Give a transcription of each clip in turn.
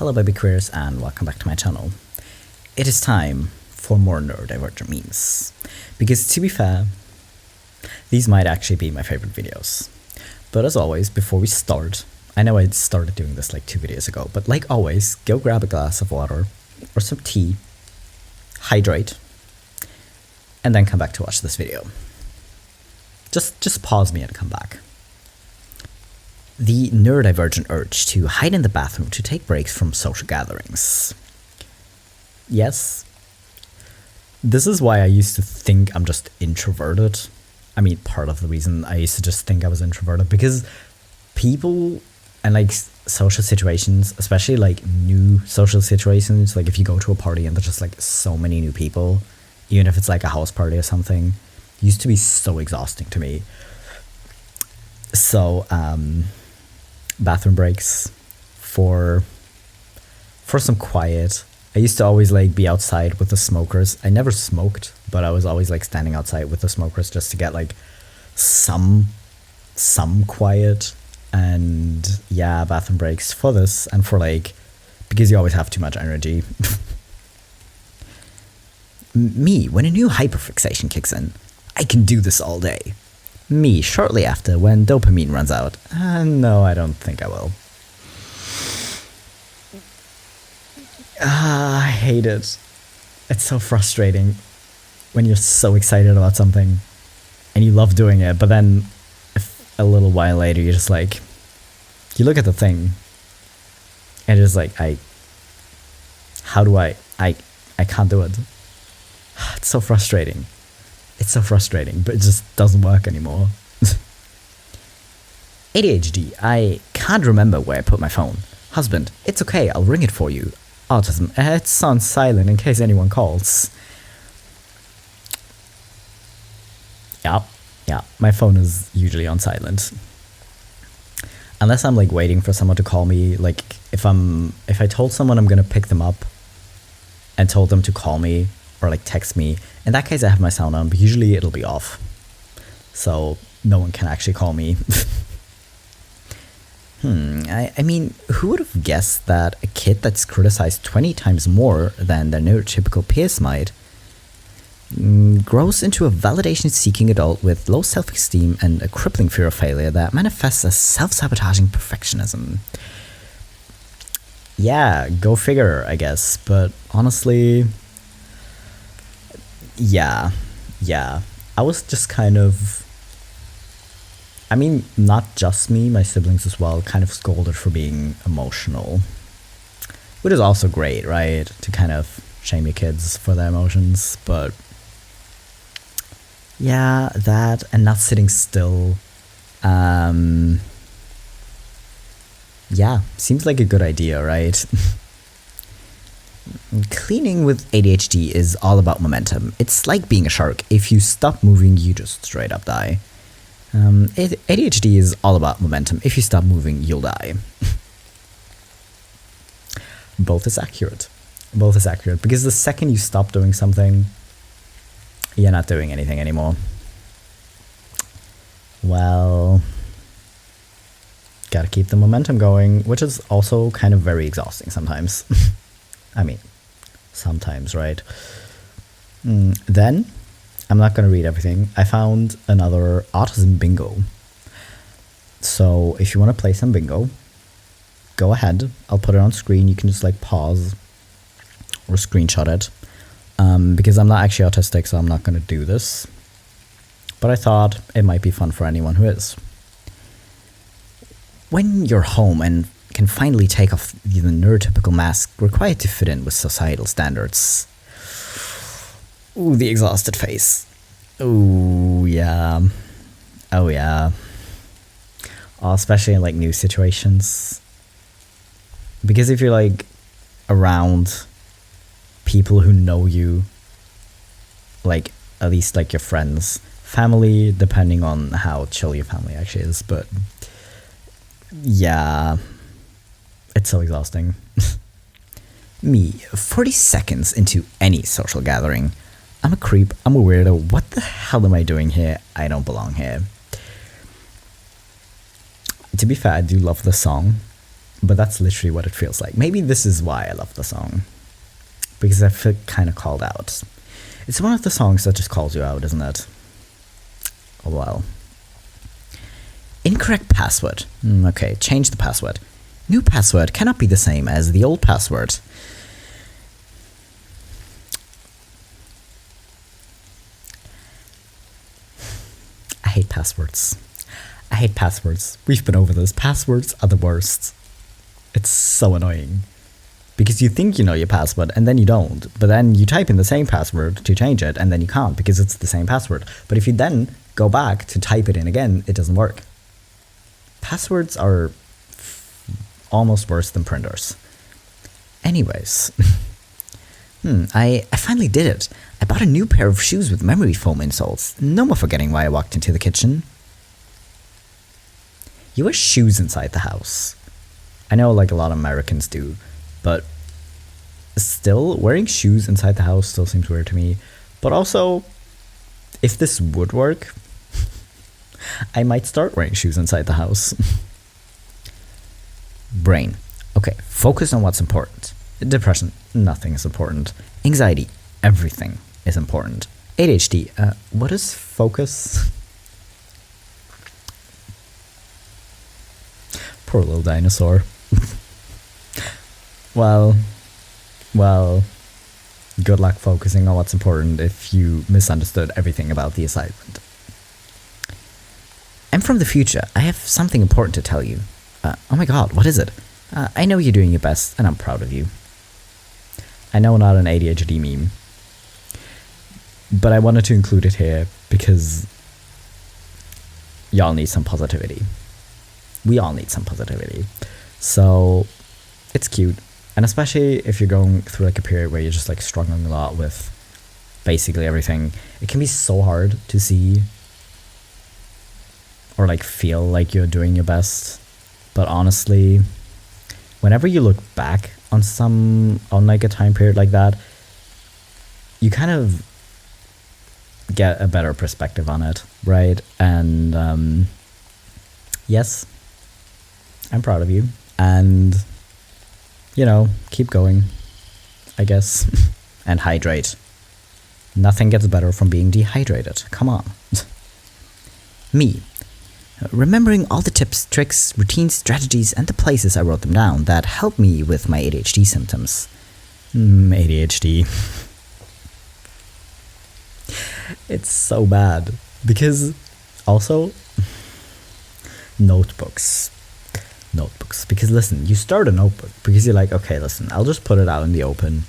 Hello BabyQueers and welcome back to my channel. It is time for more neurodivergent memes. Because to be fair, these might actually be my favorite videos. But as always, before we start, I know I started doing this like 2 videos ago, but like always, go grab a glass of water or some tea, hydrate, and then come back to watch this video. Just pause me and come back. The neurodivergent urge to hide in the bathroom to take breaks from social gatherings. Yes, this is why I used to think I'm just introverted. I mean, part of the reason I used to just think I was introverted, because people and like social situations, especially like new social situations, like if you go to a party and there's just like so many new people, even if it's like a house party or something, used to be so exhausting to me. So, bathroom breaks for some quiet. I used to always like be outside with the smokers. I never smoked, but I was always like standing outside with the smokers just to get like some quiet. And yeah, bathroom breaks for this and for like, because you always have too much energy. Me, when a new hyperfixation kicks in, I can do this all day. Me, shortly after, when dopamine runs out. No, I don't think I will. I hate it. It's so frustrating when you're so excited about something and you love doing it, but then a little while later you're just like, you look at the thing and it's like, I can't do it. It's so frustrating. It's so frustrating, but it just doesn't work anymore. ADHD, I can't remember where I put my phone. Husband, it's okay, I'll ring it for you. Autism, it's on silent in case anyone calls. Yeah, my phone is usually on silent. Unless I'm like waiting for someone to call me, like if I told someone I'm gonna pick them up and told them to call me or like text me, in that case I have my sound on, but usually it'll be off. So no one can actually call me. I mean, who would have guessed that a kid that's criticized 20 times more than their neurotypical peers might grows into a validation-seeking adult with low self-esteem and a crippling fear of failure that manifests as self-sabotaging perfectionism. Yeah, go figure, I guess, but honestly, yeah, I was just kind of, I mean, not just me, my siblings as well, kind of scolded for being emotional. Which is also great, right? To kind of shame your kids for their emotions, but yeah, that and not sitting still. Yeah, seems like a good idea, right? Cleaning with ADHD is all about momentum. It's like being a shark. If you stop moving, you just straight up die. ADHD is all about momentum. If you stop moving, you'll die. Both is accurate. Because the second you stop doing something, you're not doing anything anymore. Well, gotta keep the momentum going, which is also kind of very exhausting sometimes. I mean, sometimes, right? Then, I'm not going to read everything. I found another autism bingo. So if you want to play some bingo, go ahead. I'll put it on screen. You can just like pause or screenshot it. Because I'm not actually autistic, so I'm not going to do this. But I thought it might be fun for anyone who is. When you're home and can finally take off the neurotypical mask required to fit in with societal standards. Ooh, the exhausted face. Ooh, yeah. Oh, yeah. Oh, especially in like new situations. Because if you're like around people who know you, like at least like your friends, family, depending on how chill your family actually is, but yeah, it's so exhausting. Me, 40 seconds into any social gathering. I'm a creep, I'm a weirdo, what the hell am I doing here? I don't belong here. To be fair, I do love the song, But that's literally what it feels like. Maybe this is why I love the song. Because I feel kind of called out. It's one of the songs that just calls you out, isn't it? Oh well. Incorrect password. Okay, change the password. New password cannot be the same as the old password. I hate passwords. I hate passwords. We've been over this. Passwords are the worst. It's so annoying. Because you think you know your password and then you don't. But then you type in the same password to change it and then you can't because it's the same password. But if you then go back to type it in again, it doesn't work. Passwords are almost worse than printers. Anyways. I finally did it. I bought a new pair of shoes with memory foam insoles. No more forgetting why I walked into the kitchen. You wear shoes inside the house. I know like a lot of Americans do, but still, wearing shoes inside the house still seems weird to me. But also, if this would work, I might start wearing shoes inside the house. Brain. Okay, focus on what's important. Depression, nothing is important. Anxiety, everything is important. ADHD, what is focus? Poor little dinosaur. Well, good luck focusing on what's important if you misunderstood everything about the assignment. I'm from the future. I have something important to tell you. Oh my god, what is it? I know you're doing your best, and I'm proud of you. I know not an ADHD meme, but I wanted to include it here because y'all need some positivity. We all need some positivity. So, it's cute. And especially if you're going through like a period where you're just like struggling a lot with basically everything, it can be so hard to see or like feel like you're doing your best. But honestly, whenever you look back on like a time period like that, you kind of get a better perspective on it, right? And yes, I'm proud of you. And you know, keep going, I guess. And hydrate. Nothing gets better from being dehydrated. Come on. Me. Remembering all the tips, tricks, routines, strategies, and the places I wrote them down that helped me with my ADHD symptoms. ADHD. It's so bad. Because also, notebooks. Because listen, you start a notebook because you're like, okay, listen, I'll just put it out in the open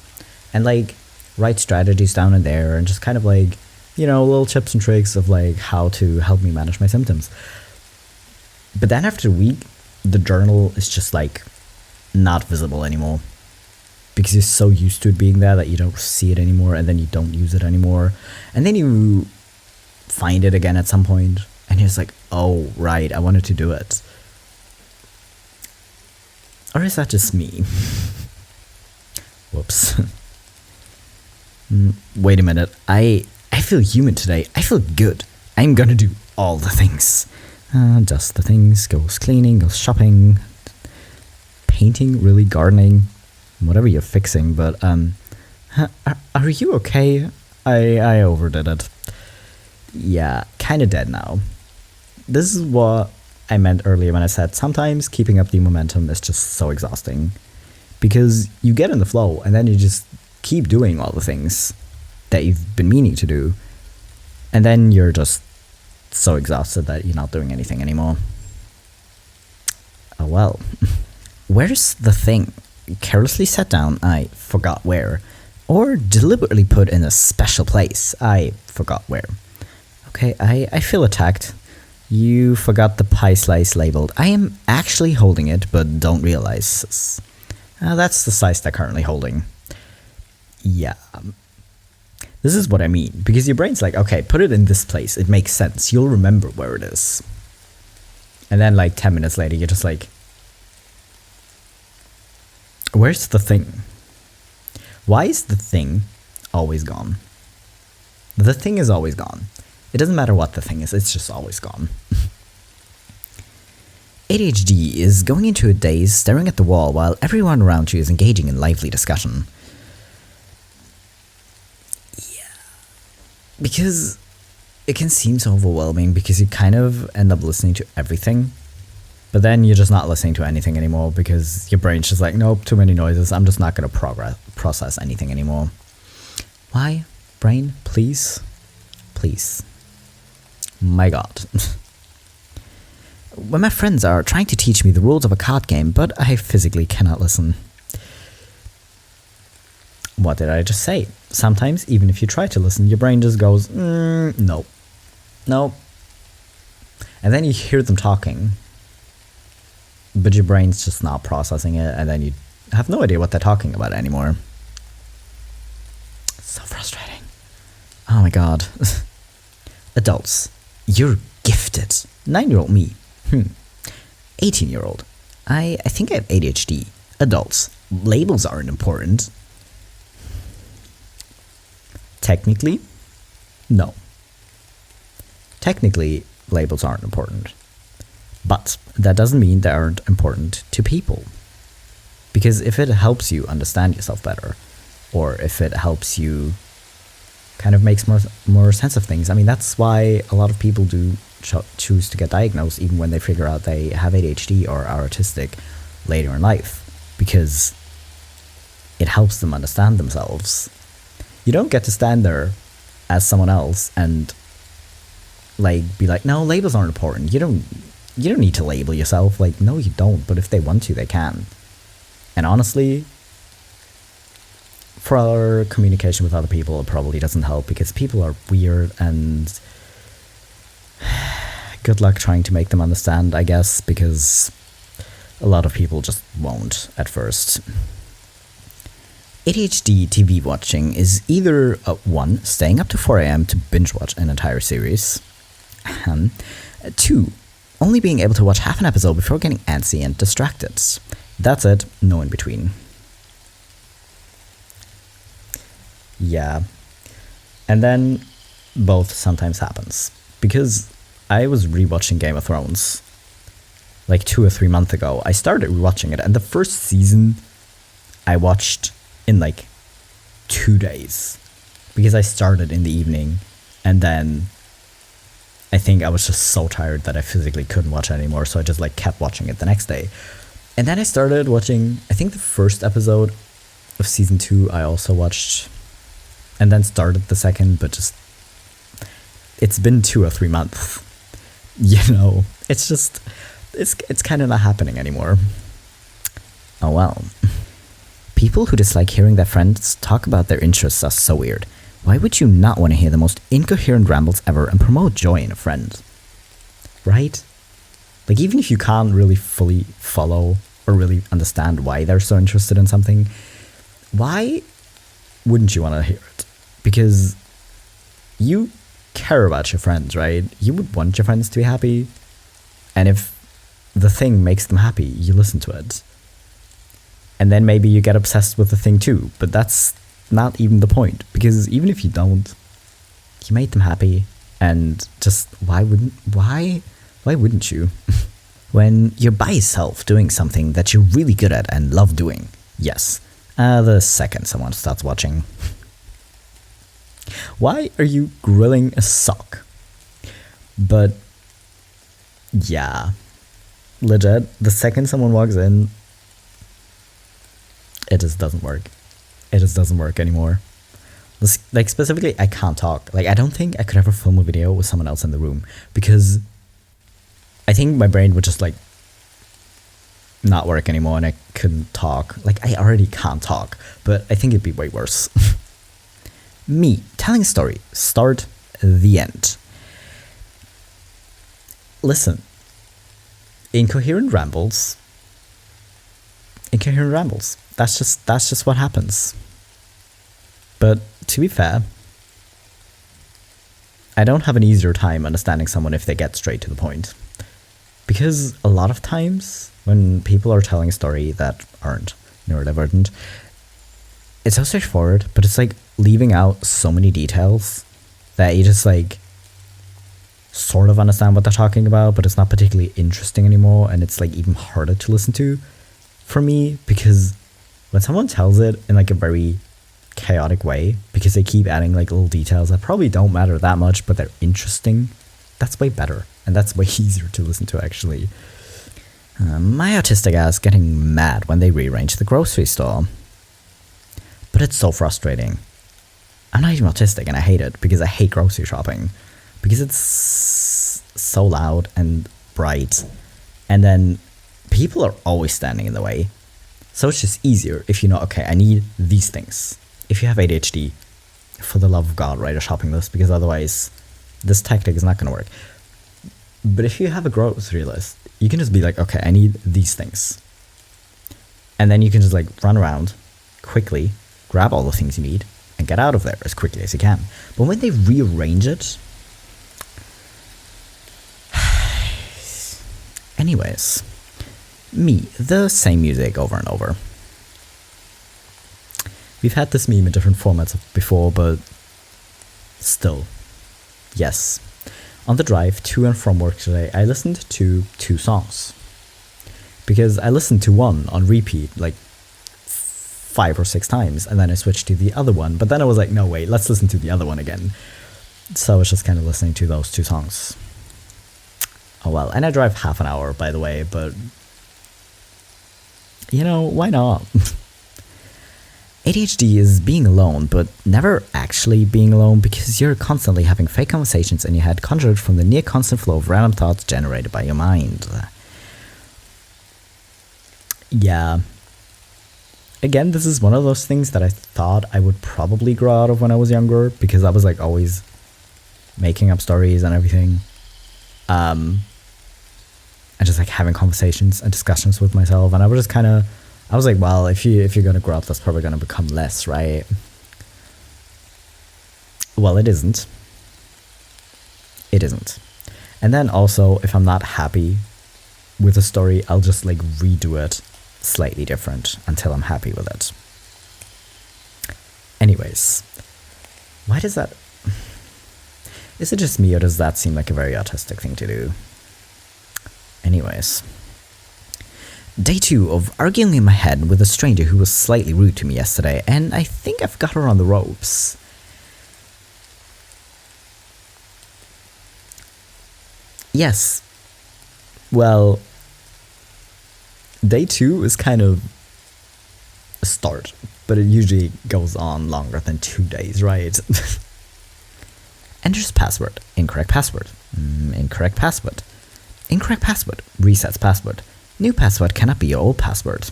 and like write strategies down in there and just kind of like, you know, little tips and tricks of like how to help me manage my symptoms. But then after a week, the journal is just like not visible anymore because you're so used to it being there that you don't see it anymore, and then you don't use it anymore, and then you find it again at some point and you're just like, oh right, I wanted to do it. Or is that just me? Whoops. Wait a minute. I feel human today. I feel good. I'm gonna do all the things. Dust the things, goes cleaning, goes shopping, painting, really gardening, whatever you're fixing, but are you okay? I overdid it. Yeah, kinda dead now. This is what I meant earlier when I said sometimes keeping up the momentum is just so exhausting because you get in the flow and then you just keep doing all the things that you've been meaning to do, and then you're just so exhausted that you're not doing anything anymore. Oh well. Where's the thing? Carelessly set down, I forgot where, or deliberately put in a special place, I forgot where. Okay, I feel attacked. You forgot the pie slice labeled. I am actually holding it, but don't realize. That's the size they're currently holding. Yeah. This is what I mean, because your brain's like, okay, put it in this place. It makes sense. You'll remember where it is. And then like 10 minutes later, you're just like, where's the thing? Why is the thing always gone? The thing is always gone. It doesn't matter what the thing is, it's just always gone. ADHD is going into a daze, staring at the wall while everyone around you is engaging in lively discussion. Yeah. Because it can seem so overwhelming because you kind of end up listening to everything, but then you're just not listening to anything anymore because your brain's just like, nope, too many noises, I'm just not going to process anything anymore. Why? Brain, please? Please. My god. When my friends are trying to teach me the rules of a card game, but I physically cannot listen. What did I just say? Sometimes, even if you try to listen, your brain just goes, no. No. And then you hear them talking, but your brain's just not processing it, and then you have no idea what they're talking about anymore. So frustrating. Oh my god. Adults, you're gifted. 9-year-old me. 18-year-old. I think I have ADHD. Adults, labels aren't important. Technically, no. Technically, labels aren't important. But that doesn't mean they aren't important to people. Because if it helps you understand yourself better, or if it helps you kind of makes more sense of things. I mean, that's why a lot of people do choose to get diagnosed even when they figure out they have ADHD or are autistic later in life, because it helps them understand themselves. You don't get to stand there as someone else and like be like, no, labels aren't important. You don't need to label yourself. Like, no, you don't. But if they want to, they can. And honestly, for our communication with other people, it probably doesn't help because people are weird, and good luck trying to make them understand, I guess, because a lot of people just won't at first. ADHD TV watching is either 1. Staying up to 4 a.m. to binge watch an entire series, 2. Only being able to watch half an episode before getting antsy and distracted. That's it, no in between. Yeah. And then both sometimes happens. Because I was rewatching Game of Thrones like 2 or 3 months ago. I started rewatching it, and the first season I watched in like 2 days. Because I started in the evening, and then I think I was just so tired that I physically couldn't watch it anymore, so I just like kept watching it the next day. And then I started watching, I think the first episode of season 2 I also watched, and then started the second, but just, it's been 2 or 3 months. You know, it's just, it's kind of not happening anymore. Oh well. People who dislike hearing their friends talk about their interests are so weird. Why would you not want to hear the most incoherent rambles ever and promote joy in a friend? Right? Like, even if you can't really fully follow or really understand why they're so interested in something, why wouldn't you want to hear it? Because you care about your friends, right? You would want your friends to be happy. And if the thing makes them happy, you listen to it. And then maybe you get obsessed with the thing too. But that's not even the point. Because even if you don't, you made them happy. And just, why wouldn't you? When you're by yourself doing something that you're really good at and love doing, yes, the second someone starts watching. Why are you grilling a sock? But yeah, legit, the second someone walks in, it just doesn't work. It just doesn't work anymore. Like, specifically, I can't talk. Like, I don't think I could ever film a video with someone else in the room, because I think my brain would just like not work anymore and I couldn't talk. Like, I already can't talk, but I think it'd be way worse. Me telling a story, start, the end. Listen, incoherent rambles. That's just what happens. But to be fair, I don't have an easier time understanding someone if they get straight to the point. Because a lot of times when people are telling a story that aren't neurodivergent, it's so straightforward, but it's like leaving out so many details that you just like, sort of understand what they're talking about, but it's not particularly interesting anymore, and it's like even harder to listen to for me, because when someone tells it in like a very chaotic way, because they keep adding like little details that probably don't matter that much, but they're interesting, that's way better, and that's way easier to listen to actually. My autistic ass getting mad when they rearrange the grocery store. But it's so frustrating. I'm not even autistic and I hate it because I hate grocery shopping. Because it's so loud and bright. And then people are always standing in the way. So it's just easier if you know, okay, I need these things. If you have ADHD, for the love of God, write a shopping list, because otherwise this tactic is not going to work. But if you have a grocery list, you can just be like, okay, I need these things. And then you can just like run around quickly, grab all the things you need, and get out of there as quickly as you can. But when they rearrange it... Anyways, the same music over and over. We've had this meme in different formats before, but still, yes. On the drive to and from work today, I listened to 2 songs. Because I listened to one on repeat like 5 or 6 times, and then I switched to the other one. But then I was like, no, wait, let's listen to the other one again. So I was just kind of listening to those 2 songs. Oh well, and I drive half an hour, by the way, but... You know, why not? ADHD is being alone, but never actually being alone, because you're constantly having fake conversations in your head conjured from the near constant flow of random thoughts generated by your mind. Yeah. Again, this is one of those things that I thought I would probably grow out of when I was younger, because I was like always making up stories and everything. And just like having conversations and discussions with myself, and I was just kind of... I was like, well, if you're gonna grow up, that's probably gonna become less, right? Well, it isn't. It isn't. And then also, if I'm not happy with a story, I'll just like redo it slightly different until I'm happy with it. Anyways, why does that... Is it just me, or does that seem like a very autistic thing to do? Anyways... Day 2 of arguing in my head with a stranger who was slightly rude to me yesterday, and I think I've got her on the ropes. Yes. Well, day 2 is kind of a start, but it usually goes on longer than 2 days, right? Enters password. Incorrect password. Incorrect password. Incorrect password. Resets password. New password cannot be your old password.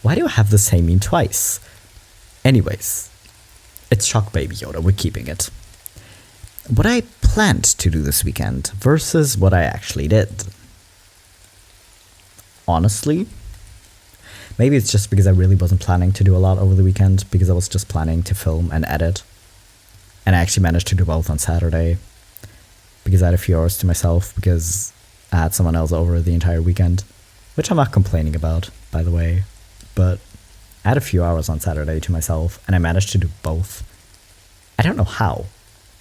Why do I have the same meme twice? Anyways, it's Shock Baby Yoda, we're keeping it. What I planned to do this weekend versus what I actually did. Honestly, maybe it's just because I really wasn't planning to do a lot over the weekend, because I was just planning to film and edit. And I actually managed to do both on Saturday, because I had a few hours to myself, because I had someone else over the entire weekend, which I'm not complaining about, by the way, but I had a few hours on Saturday to myself, and I managed to do both. I don't know how,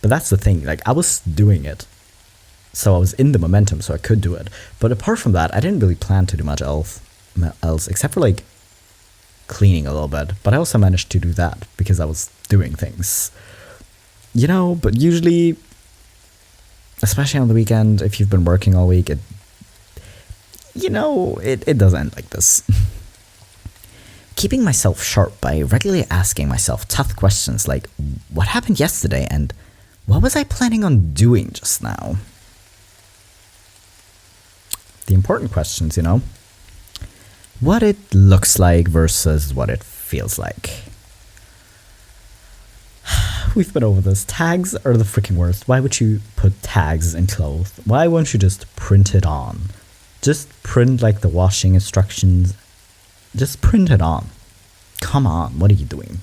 but that's the thing, like, I was doing it, so I was in the momentum, so I could do it, but apart from that, I didn't really plan to do much else, except for, like, cleaning a little bit, but I also managed to do that, because I was doing things. You know, but usually... Especially on the weekend, if you've been working all week, it does end like this. Keeping myself sharp by regularly asking myself tough questions like, what happened yesterday, and what was I planning on doing just now? The important questions, you know? What it looks like versus what it feels like. We've been over this. Tags are the freaking worst. Why would you put tags in clothes? Why won't you just print it on? Just print like the washing instructions. Just print it on. Come on, what are you doing?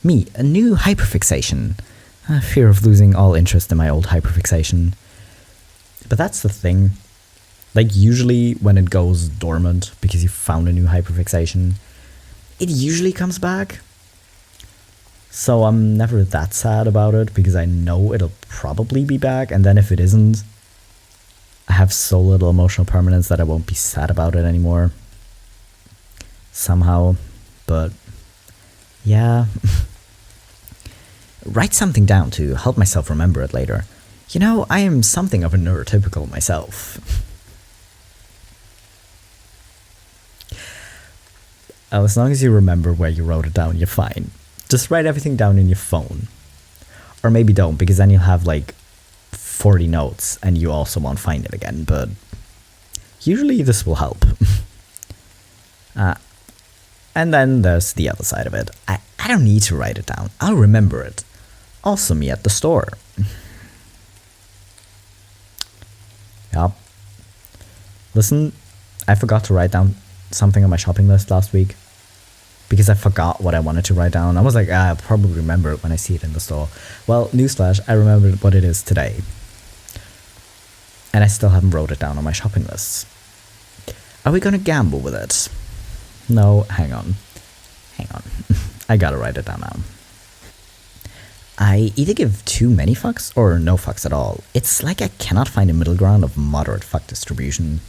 Me, a new hyperfixation. Fear of losing all interest in my old hyperfixation. But that's the thing. Like, usually when it goes dormant because you found a new hyperfixation, it usually comes back. So I'm never that sad about it because I know it'll probably be back, and then if it isn't, I have so little emotional permanence that I won't be sad about it anymore. Somehow. But yeah. Write something down to help myself remember it later. You know, I am something of a neurotypical myself. As long as you remember where you wrote it down, you're fine. Just write everything down in your phone. Or maybe don't, because then you'll have like 40 notes and you also won't find it again, but usually this will help. And then there's the other side of it. I don't need to write it down. I'll remember it. Also me at the store. Yup. Listen, I forgot to write down something on my shopping list last week because I forgot what I wanted to write down. I was like, I'll probably remember it when I see it in the store. Well, newsflash, I remembered what it is today. And I still haven't wrote it down on my shopping list. Are we gonna gamble with it? No, hang on. I gotta write it down now. I either give too many fucks or no fucks at all. It's like I cannot find a middle ground of moderate fuck distribution.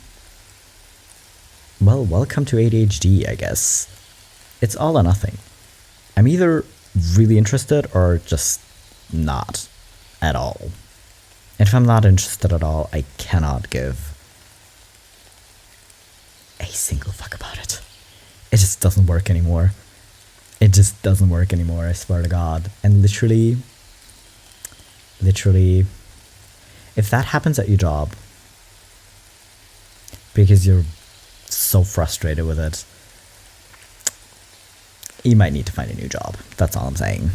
Well, welcome to ADHD, I guess. It's all or nothing. I'm either really interested or just not at all. And if I'm not interested at all, I cannot give a single fuck about it. It just doesn't work anymore. It just doesn't work anymore, I swear to God. And literally, if that happens at your job, because you're so frustrated with it, you might need to find a new job. That's all I'm saying.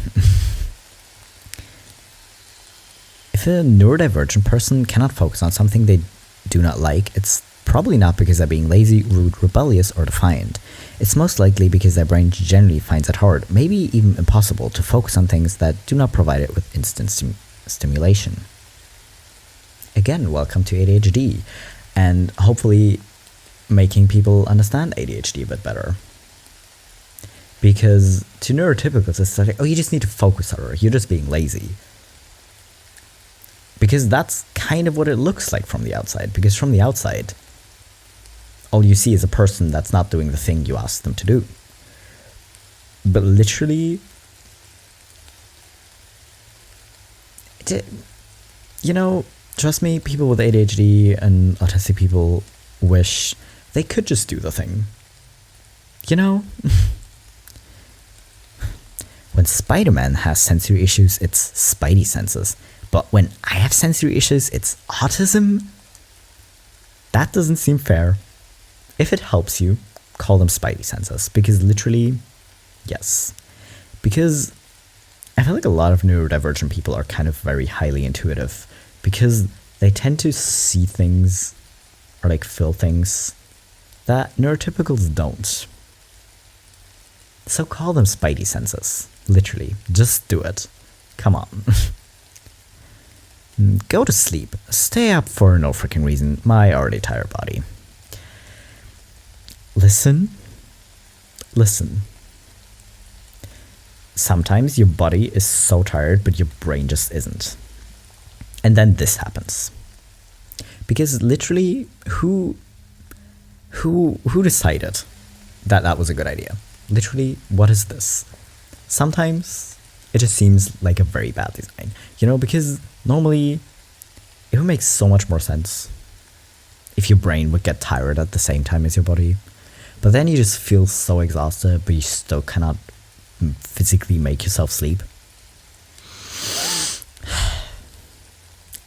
If a neurodivergent person cannot focus on something they do not like, it's probably not because they're being lazy, rude, rebellious, or defiant. It's most likely because their brain generally finds it hard, maybe even impossible, to focus on things that do not provide it with instant stimulation. Again, welcome to ADHD, and hopefully making people understand ADHD a bit better. Because to neurotypicals, it's like, oh, you just need to focus harder, you're just being lazy. Because that's kind of what it looks like from the outside. Because from the outside, all you see is a person that's not doing the thing you asked them to do. But literally, you know, trust me, people with ADHD and autistic people wish they could just do the thing. You know? When Spider-Man has sensory issues, it's spidey senses. But when I have sensory issues, it's autism? That doesn't seem fair. If it helps you, call them spidey senses. Because literally, yes. Because I feel like a lot of neurodivergent people are kind of very highly intuitive. Because they tend to see things or like feel things that neurotypicals don't. So call them spidey senses. Literally, just do it. Come on. Go to sleep. Stay up for no freaking reason. My already tired body. Listen. Sometimes your body is so tired, but your brain just isn't. And then this happens. Because literally, who decided that that was a good idea? Literally, what is this? Sometimes it just seems like a very bad design. You know, because normally it would make so much more sense if your brain would get tired at the same time as your body. But then you just feel so exhausted, but you still cannot physically make yourself sleep.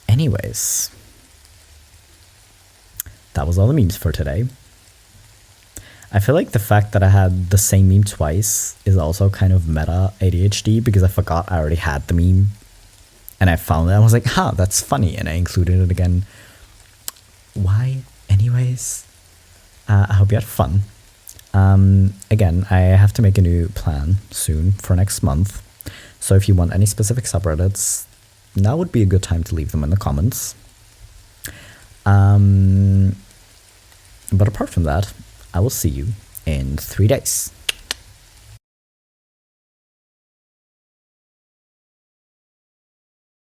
Anyways, that was all the memes for today. I feel like the fact that I had the same meme twice is also kind of meta ADHD because I forgot I already had the meme. And I found it and I was like, that's funny. And I included it again. Why? Anyways, I hope you had fun. Again, I have to make a new plan soon for next month. So if you want any specific subreddits, now would be a good time to leave them in the comments. But apart from that, I will see you in 3 days.